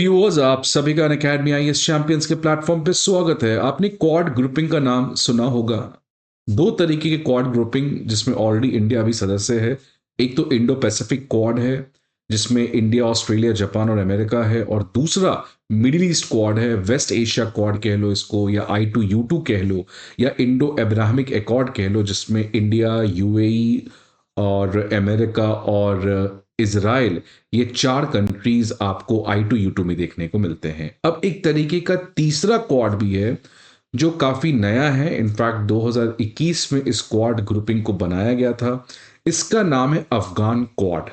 Viewers, आप सभी का अनअकैडमी आईएएस चैंपियंस के प्लेटफॉर्म पे स्वागत है। आपने क्वाड ग्रुपिंग का नाम सुना होगा। दो तरीके के क्वाड ग्रुपिंग जिसमें ऑलरेडी इंडिया भी सदस्य है। एक तो इंडो पैसिफिक क्वाड है जिसमें इंडिया, ऑस्ट्रेलिया, जापान और अमेरिका है, और दूसरा मिडिल ईस्ट क्वाड है। वेस्ट एशिया क्वाड कह लो इसको, या I2U2 कह लो, या इंडो अब्राहमिक एकॉर्ड कह लो, जिसमें इंडिया, यूएई और अमेरिका और इज़राइल, ये चार कंट्रीज आपको I2U2 में देखने को मिलते हैं। अब एक तरीके का तीसरा क्वाड भी है जो काफ़ी नया है। इनफैक्ट 2021 में इस क्वाड ग्रुपिंग को बनाया गया था। इसका नाम है अफगान क्वाड।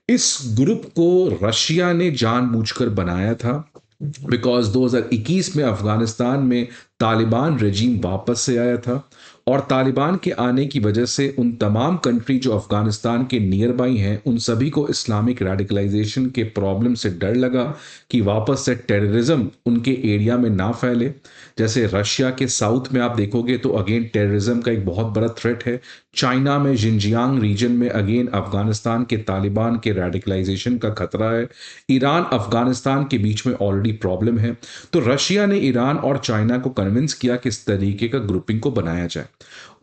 इस ग्रुप को रशिया ने जानबूझकर बनाया था बिकॉज 2021 में अफगानिस्तान में तालिबान रेजीम वापस से आया था, और तालिबान के आने की वजह से उन तमाम कंट्री जो अफगानिस्तान के नियर बाई हैं, उन सभी को इस्लामिक रेडिकलाइजेशन के प्रॉब्लम से डर लगा कि वापस से टेररिज्म उनके एरिया में ना फैले। जैसे रशिया के साउथ में आप देखोगे तो अगेन टेररिज्म का एक बहुत बड़ा थ्रेट है। चाइना में जिनजियांग रीजन में अगेन अफगानिस्तान के तालिबान के रेडिकलाइजेशन का खतरा है। ईरान अफगानिस्तान के बीच में ऑलरेडी प्रॉब्लम है। तो रशिया ने ईरान और चाइना को कन्विंस किया कि इस तरीके का ग्रुपिंग को बनाया जाए,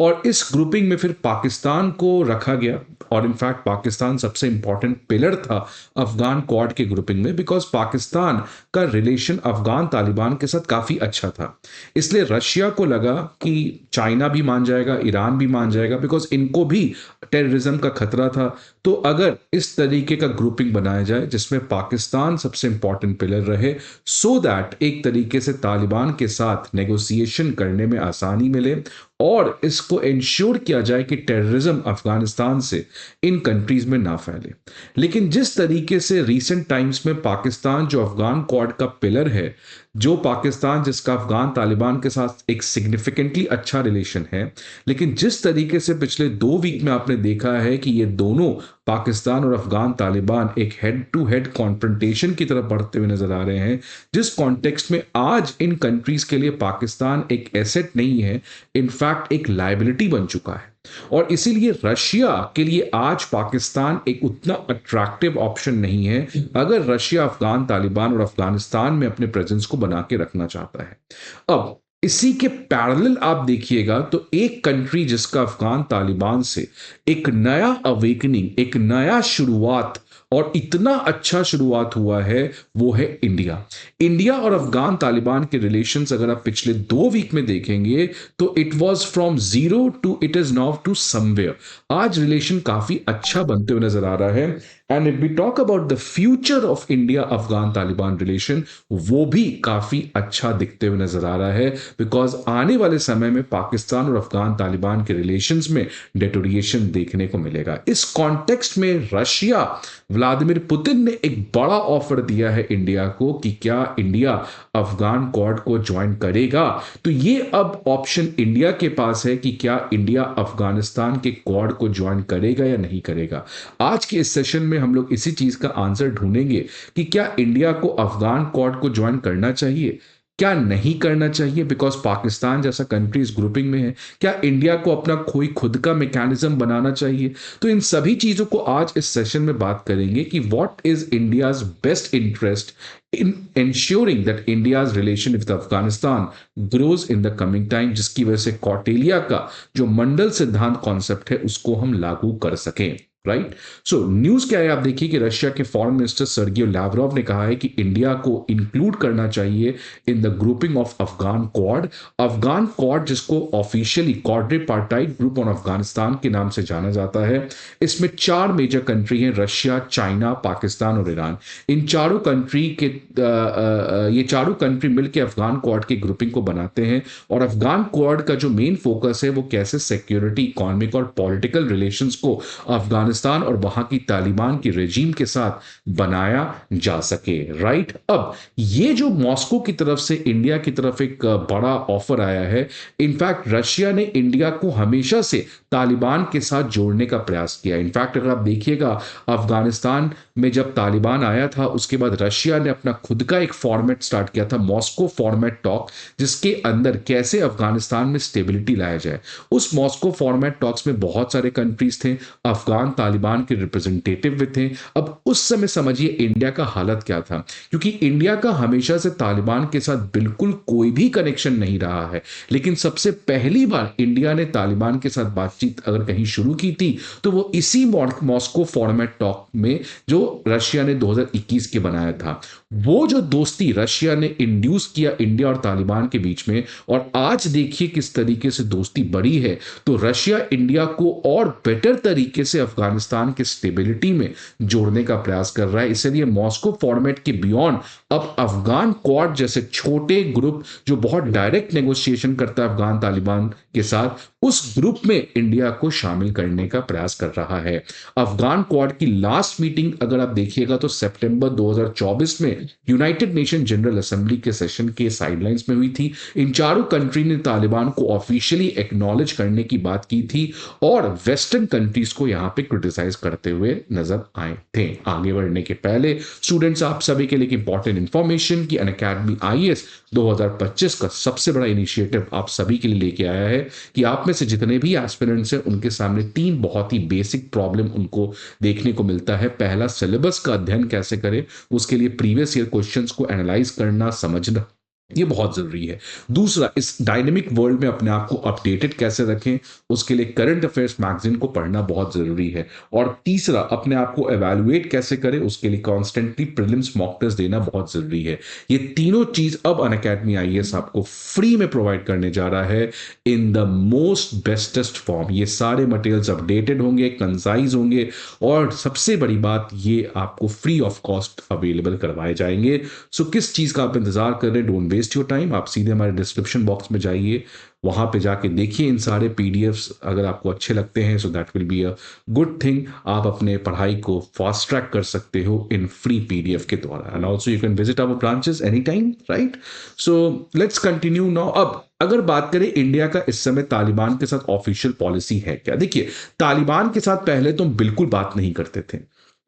और इस ग्रुपिंग में फिर पाकिस्तान को रखा गया। और इनफैक्ट पाकिस्तान सबसे इंपॉर्टेंट पिलर था अफगान क्वाड के ग्रुपिंग में, बिकॉज पाकिस्तान का रिलेशन अफगान तालिबान के साथ काफी अच्छा था। इसलिए रशिया को लगा कि चाइना भी मान जाएगा, ईरान भी मान जाएगा, बिकॉज इनको भी टेररिज्म का खतरा था। तो अगर इस तरीके का ग्रुपिंग बनाया जाए जिसमें पाकिस्तान सबसे इंपॉर्टेंट पिलर रहे, सो दैट एक तरीके से तालिबान के साथ नेगोशिएशन करने में आसानी मिले, और इसको इंश्योर किया जाए कि टेररिज्म अफगानिस्तान से इन कंट्रीज में ना फैले। लेकिन जिस तरीके से रीसेंट टाइम्स में पाकिस्तान जो अफगान क्वाड का पिलर है, जो पाकिस्तान जिसका अफगान तालिबान के साथ एक सिग्निफिकेंटली अच्छा रिलेशन है, लेकिन जिस तरीके से पिछले 2 वीक में आपने देखा है कि ये दोनों पाकिस्तान और अफगान तालिबान एक हेड टू हेड कॉन्फ्रंटेशन की तरफ बढ़ते हुए नजर आ रहे हैं, जिस कॉन्टेक्स्ट में आज इन कंट्रीज के लिए पाकिस्तान एक एसेट नहीं है, इनफैक्ट एक लायबिलिटी बन चुका है। और इसीलिए रशिया के लिए आज पाकिस्तान एक उतना अट्रैक्टिव ऑप्शन नहीं है अगर रशिया अफगान तालिबान और अफगानिस्तान में अपने प्रेजेंस को बना के रखना चाहता है। अब इसी के पैरेलल आप देखिएगा तो एक कंट्री जिसका अफगान तालिबान से एक नया अवेकनिंग, एक नया शुरुआत, और इतना अच्छा शुरुआत हुआ है, वो है इंडिया। इंडिया और अफगान तालिबान के रिलेशंस अगर आप पिछले 2 वीक में देखेंगे तो it was from zero to it is now two somewhere. आज रिलेशन काफी अच्छा बनते हुए नजर आ रहा है। And if we talk about the future of India Afghan Taliban relation, वो भी काफी अच्छा दिखते हुए नजर आ रहा है, बिकॉज आने वाले समय में पाकिस्तान और अफगान तालिबान के रिलेशंस में डेटोरिएशन देखने को मिलेगा। इस कॉन्टेक्स्ट में रशिया, व्लादिमीर पुतिन ने एक बड़ा ऑफर दिया है इंडिया को कि क्या इंडिया अफगान क्वाड को ज्वाइन करेगा। तो ये अब ऑप्शन इंडिया के पास है कि क्या इंडिया अफगानिस्तान के क्वाड को ज्वाइन करेगा या नहीं करेगा। आज के इस सेशन में हम लोग इसी चीज का आंसर ढूंढेंगे कि क्या इंडिया को अफगान क्वाड को ज्वाइन करना चाहिए, क्या नहीं करना चाहिए, बिकॉज पाकिस्तान जैसा कंट्री इस ग्रुपिंग में है। क्या इंडिया को अपना कोई खुद का मैकेनिज्म बनाना चाहिए। तो इन सभी चीजों को आज इस सेशन में बात करेंगे कि what is India's best interest in ensuring that India's relation with Afghanistan grows in the coming time, जिसकी वजह से कौटिल्य का जो मंडल सिद्धांत कॉन्सेप्ट है उसको हम लागू कर सकें। राइट। सो न्यूज क्या है आप देखिए कि रशिया के फॉरेन मिनिस्टर सर्गियो लैवरोव ने कहा है कि इंडिया को इंक्लूड करना चाहिए in the grouping of Afghan quad. Afghan quad जिसको ऑफिशियली क्वाड्रिपार्टाइट ग्रुप ऑन अफगानिस्तान के नाम से जाना जाता है, इसमें 4 मेजर कंट्री हैं, रशिया, चाइना, पाकिस्तान और ईरान। इन चारों कंट्री के ये चारों कंट्री मिलकर अफगान क्वाड की ग्रुपिंग को बनाते हैं। और अफगान क्वाड का जो मेन फोकस है वो कैसे सिक्योरिटी, इकोनॉमिक और पॉलिटिकल रिलेशंस को अफगानिस्तान और वहां की तालिबान की रेजीम के साथ बनाया जा सके। राइट। अब ये जो मॉस्को की तरफ से इंडिया की तरफ एक बड़ा ऑफर आया है, इनफैक्ट रशिया ने इंडिया को हमेशा से तालिबान के साथ जोड़ने का प्रयास किया। इनफैक्ट अगर आप देखिएगा अफगानिस्तान में जब तालिबान आया था उसके बाद रशिया ने अपना खुद का एक फॉर्मेट स्टार्ट किया था, मॉस्को फॉर्मेट टॉक, जिसके अंदर कैसे अफगानिस्तान में स्टेबिलिटी लाया जाए। उस मॉस्को फॉर्मेट टॉक्स में बहुत सारे कंट्रीज थे, अफगान तालिबान के रिप्रेजेंटेटिव भी थे। अब उस समय समझिए इंडिया का हालत क्या था, क्योंकि इंडिया का हमेशा से तालिबान के साथ बिल्कुल कोई भी कनेक्शन नहीं रहा है। लेकिन सबसे पहली बार इंडिया ने तालिबान के साथ बातचीत अगर कहीं शुरू की थी, तो वो इसी मॉस्को फॉर्मेट टॉक में जो रशिया ने 2021 के बनाया था। वो जो दोस्ती रशिया ने इंड्यूस किया इंडिया और तालिबान के बीच में, और आज देखिए किस तरीके से दोस्ती बढ़ी है। तो रशिया इंडिया को और बेटर तरीके से अफगानिस्तान के स्टेबिलिटी में जोड़ने का प्रयास कर रहा है। इसलिए मॉस्को फॉर्मेट के बियॉन्ड अब अफगान क्वाड जैसे छोटे ग्रुप जो बहुत डायरेक्ट नेगोशिएशन करता है अफगान तालिबान के साथ, उस ग्रुप में इंडिया को शामिल करने का प्रयास कर रहा है। अफगान क्वाड की लास्ट मीटिंग अगर आप देखिएगा तो सितंबर 2024 में यूनाइटेड नेशन जनरल असेंबली के सेशन के साइडलाइंस में हुई थी। इन चारों कंट्री ने तालिबान को ऑफिशियली एक्नॉलेज करने की बात की थी और वेस्टर्न कंट्रीज को यहां पे क्रिटिसाइज करते हुए नजर आए थे। आगे बढ़ने के पहले स्टूडेंट्स, आप सभी के लिए इंपॉर्टेंट इंफॉर्मेशन की अनअकैडमी आईएएस 2025 का सबसे बड़ा इनिशिएटिव आप सभी के लिए लेके आया है कि आप में से जितने भी एस्पिरेंट्स हैं उनके सामने 3 बहुत ही बेसिक प्रॉब्लम उनको देखने को मिलता है। पहला, सिलेबस का अध्ययन कैसे करें, उसके लिए प्रीवियस ईयर क्वेश्चंस को एनालाइज करना, समझना, ये बहुत जरूरी है। दूसरा, इस डायनेमिक वर्ल्ड में अपने आप को अपडेटेड कैसे रखें, उसके लिए करंट अफेयर्स मैगजीन को पढ़ना बहुत जरूरी है। और तीसरा, अपने आप को एवेलुएट कैसे करें, उसके लिए कॉन्स्टेंटली प्रीलिम्स मॉक टेस्ट देना बहुत जरूरी है। ये तीनों चीज अब अनअकैडमी आईएएस आपको फ्री में प्रोवाइड करने जा रहा है in the most bestest form. ये सारे मटेरियल्स अपडेटेड होंगे, कंसाइज होंगे, और सबसे बड़ी बात, ये आपको फ्री ऑफ कॉस्ट अवेलेबल करवाए जाएंगे। सो किस चीज का आप इंतजार कर रहे हैं? डोंट वेस्ट योर टाइम, आप सीधे हमारे डिस्क्रिप्शन बॉक्स में जाइए, वहां पे जाके देखिए इन सारे पीडीएफ्स। अगर आपको अच्छे लगते हैं so that will be a good thing. आप अपने पढ़ाई को फास्ट ट्रैक कर सकते हो इन फ्री पीडीएफ के द्वारा, and also you can visit our branches any time, right? So let's continue now. अब अगर बात करें इंडिया का इस समय तालिबान के साथ ऑफिशियल पॉलिसी है क्या, देखिए तालिबान के साथ पहले तो हम बिल्कुल बात नहीं करते थे।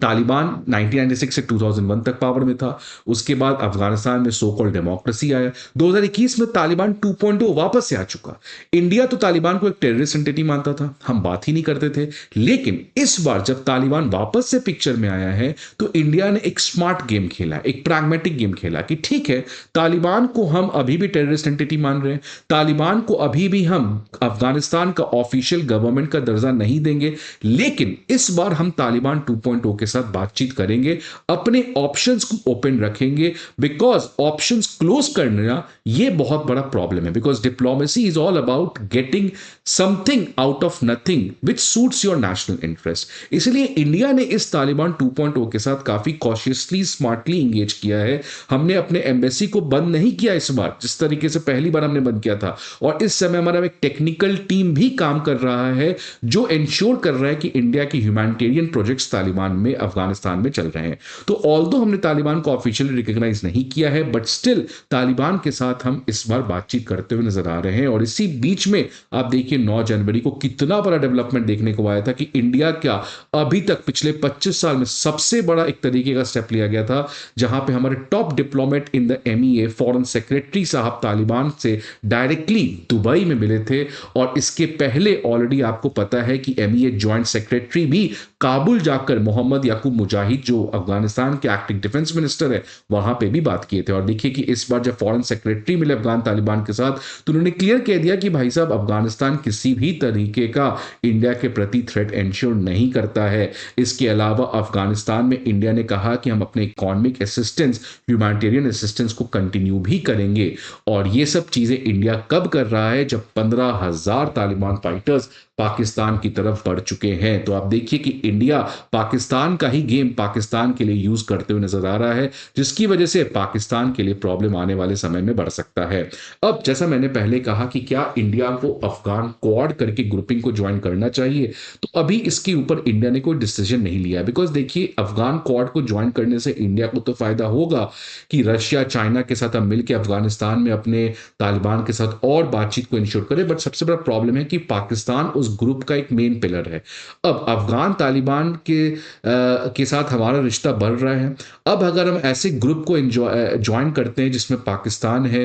तालिबान 1996 से 2001 तक पावर में था। उसके बाद अफगानिस्तान में सो कॉल्ड डेमोक्रेसी आया। 2021 में तालिबान 2.0 वापस से आ चुका। इंडिया तो तालिबान को एक टेररिस्ट एंटिटी मानता था, हम बात ही नहीं करते थे। लेकिन इस बार जब तालिबान वापस से पिक्चर में आया है तो इंडिया ने एक स्मार्ट गेम खेला, एक प्रैग्मेटिक गेम खेला कि ठीक है, तालिबान को हम अभी भी टेररिस्ट एंटिटी मान रहे हैं, तालिबान को अभी भी हम अफगानिस्तान का ऑफिशियल गवर्नमेंट का दर्जा नहीं देंगे, लेकिन इस बार हम तालिबान 2.0 के साथ बातचीत करेंगे, अपने ऑप्शंस को ओपन रखेंगे, बिकॉज ऑप्शंस क्लोज करना ये बहुत बड़ा प्रॉब्लम है। Because diplomacy is all about getting something out of nothing which suits your national interest. इसलिए इंडिया ने इस तालिबान 2.0 के साथ काफी कॉशियसली, स्मार्टली इंगेज किया है। हमने अपने एम्बेसी को बंद नहीं किया इस बार, जिस तरीके से पहली बार हमने बंद किया था। और इस समय हमारा एक टेक्निकल टीम भी काम कर रहा है जो इंश्योर कर रहा है कि इंडिया की ह्यूमैनिटेरियन प्रोजेक्ट्स तालिबान में, अफगानिस्तान में चल रहे हैं। तो ऑल्दो हमने तालिबान को ऑफिशियली रिकॉग्नाइज नहीं किया है, बट स्टिल तालिबान के साथ हम इस बार बातचीत करते हुए नजर आ रहे हैं। और इसी बीच में आप देखिए 9 जनवरी को कितना बड़ा डेवलपमेंट देखने को आया था कि इंडिया क्या अभी तक पिछले 25 साल में सबसे बड़ा एक तरीके का स्टेप लिया गया था, जहां पे हमारे top diplomat in the MEA foreign secretary साहब तालिबान से डायरेक्टली दुबई में मिले थे। और इसके पहले ऑलरेडी आपको पता है कि एमईए ज्वाइंट सेक्रेटरी भी काबुल जाकर मोहम्मद याकूब मुजाहिद, जो अफगानिस्तान के एक्टिंग डिफेंस मिनिस्टर है, वहां पे भी बात किए थे। और देखिए कि इस बार जब फॉरेन सेक्रेटरी मिले अफगान तालिबान के साथ तो उन्होंने क्लियर कह दिया कि भाई साहब, अफगानिस्तान किसी भी तरीके का इंडिया के प्रति थ्रेट इंश्योर नहीं करता है। इसके अलावा अफगानिस्तान में इंडिया ने कहा कि हम अपने इकोनॉमिक असिस्टेंस, ह्यूमैनिटेरियन असिस्टेंस को कंटिन्यू भी करेंगे। और ये सब चीजें इंडिया कब कर रहा है? जब 15,000 तालिबान फाइटर्स पाकिस्तान की तरफ बढ़ चुके हैं। तो आप देखिए कि इंडिया पाकिस्तान का ही गेम पाकिस्तान के लिए यूज करते हुए नजर आ रहा है, जिसकी वजह से पाकिस्तान के लिए प्रॉब्लम आने वाले समय में बढ़ सकता है। अब जैसा मैंने पहले कहा कि क्या इंडिया को अफगान क्वाड करके ग्रुपिंग को ज्वाइन करना चाहिए, तो अभी इसके ऊपर इंडिया ने कोई डिसीजन नहीं लिया। बिकॉज देखिए, अफगान क्वाड को ज्वाइन करने से इंडिया को तो फायदा होगा कि रशिया, चाइना के साथ हम मिलकर अफगानिस्तान में अपने तालिबान के साथ और बातचीत को इंश्योर करें। बट सबसे बड़ा प्रॉब्लम है कि पाकिस्तान उस ग्रुप का एक मेन पिलर है। अब अफगान तालिबान के साथ हमारा रिश्ता बढ़ रहा है। अब अगर हम ऐसे ग्रुप को ज्वाइन करते हैं जिसमें पाकिस्तान है,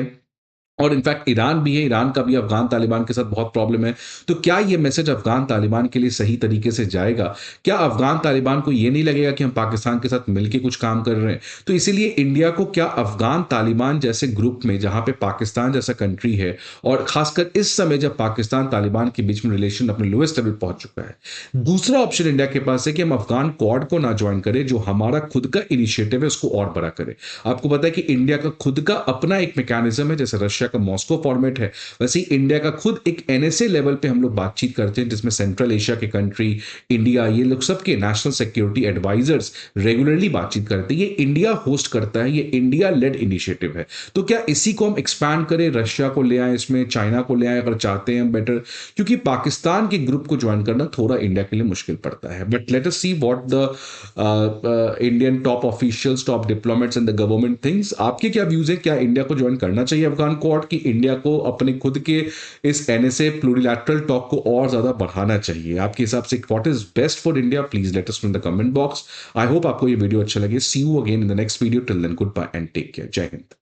और इनफैक्ट ईरान भी है, ईरान का भी अफ़गान तालिबान के साथ बहुत प्रॉब्लम है। तो क्या ये मैसेज अफ़गान तालिबान के लिए सही तरीके से जाएगा? क्या अफ़गान तालिबान को ये नहीं लगेगा कि हम पाकिस्तान के साथ मिलके कुछ काम कर रहे हैं? तो इसीलिए इंडिया को क्या अफ़गान तालिबान जैसे ग्रुप में, जहाँ पे पाकिस्तान जैसा कंट्री है और ख़ासकर इस समय जब पाकिस्तान तालिबान के बीच में रिलेशन अपने लोएस्ट लेवल पहुँच चुका है। दूसरा ऑप्शन इंडिया के पास है कि हम अफ़गान क्वाड को ना जॉइन करें, जो हमारा खुद का इनिशिएटिव है उसको और बड़ा करें। आपको पता है कि इंडिया का खुद का अपना एक मैकेनिज्म है, जैसे रशिया का मॉस्को फॉर्मेट है, वैसे ही इंडिया का खुद एक एनएसए लेवल पे हम लोग बातचीत करते हैं, जिसमें सेंट्रल एशिया के कंट्री, इंडिया, ये लोग सबके नेशनल सिक्योरिटी एडवाइजर्स रेगुलरली बातचीत करते हैं। ये इंडिया होस्ट करता है, ये इंडिया लेड इनिशिएटिव है। तो क्या इसी को हम एक्सपैंड करें, रशिया को ले आए इसमें, चाइना को ले आए अगर चाहते हैं हम बेटर, क्योंकि पाकिस्तान के ग्रुप को ज्वाइन करना थोड़ा इंडिया के लिए मुश्किल पड़ता है। But let us see what the Indian top officials, top diplomats and the government things. आपके क्या व्यूज है? क्या इंडिया को ज्वाइन करना चाहिए अफगान क्वाड, की इंडिया को अपने खुद के इस एनएसए प्लूरिलैटरल टॉक को और ज्यादा बढ़ाना चाहिए? आपके हिसाब से what is best for India? Please let us know in the comment box. I hope आपको ये वीडियो अच्छा लगे। See you again in the next video. Till then good bye and take care. जय हिंद।